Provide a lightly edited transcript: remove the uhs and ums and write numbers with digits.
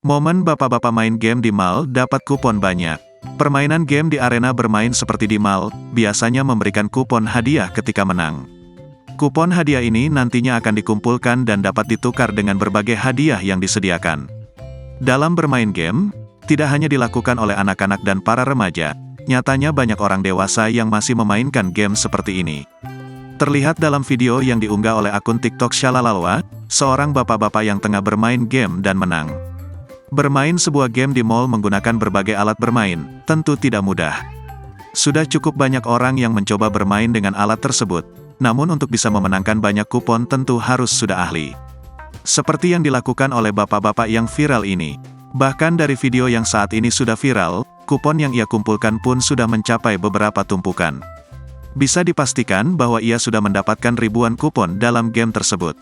Momen bapak-bapak main game di mall dapat kupon banyak. Permainan game di arena bermain seperti di mall, biasanya memberikan kupon hadiah ketika menang. Kupon hadiah ini nantinya akan dikumpulkan dan dapat ditukar dengan berbagai hadiah yang disediakan. Dalam bermain game, tidak hanya dilakukan oleh anak-anak dan para remaja, nyatanya banyak orang dewasa yang masih memainkan game seperti ini. Terlihat dalam video yang diunggah oleh akun TikTok Shalalalwa, seorang bapak-bapak yang tengah bermain game dan menang. Bermain sebuah game di mall menggunakan berbagai alat bermain, tentu tidak mudah. Sudah cukup banyak orang yang mencoba bermain dengan alat tersebut, namun untuk bisa memenangkan banyak kupon tentu harus sudah ahli. Seperti yang dilakukan oleh bapak-bapak yang viral ini. Bahkan dari video yang saat ini sudah viral, kupon yang ia kumpulkan pun sudah mencapai beberapa tumpukan. Bisa dipastikan bahwa ia sudah mendapatkan ribuan kupon dalam game tersebut.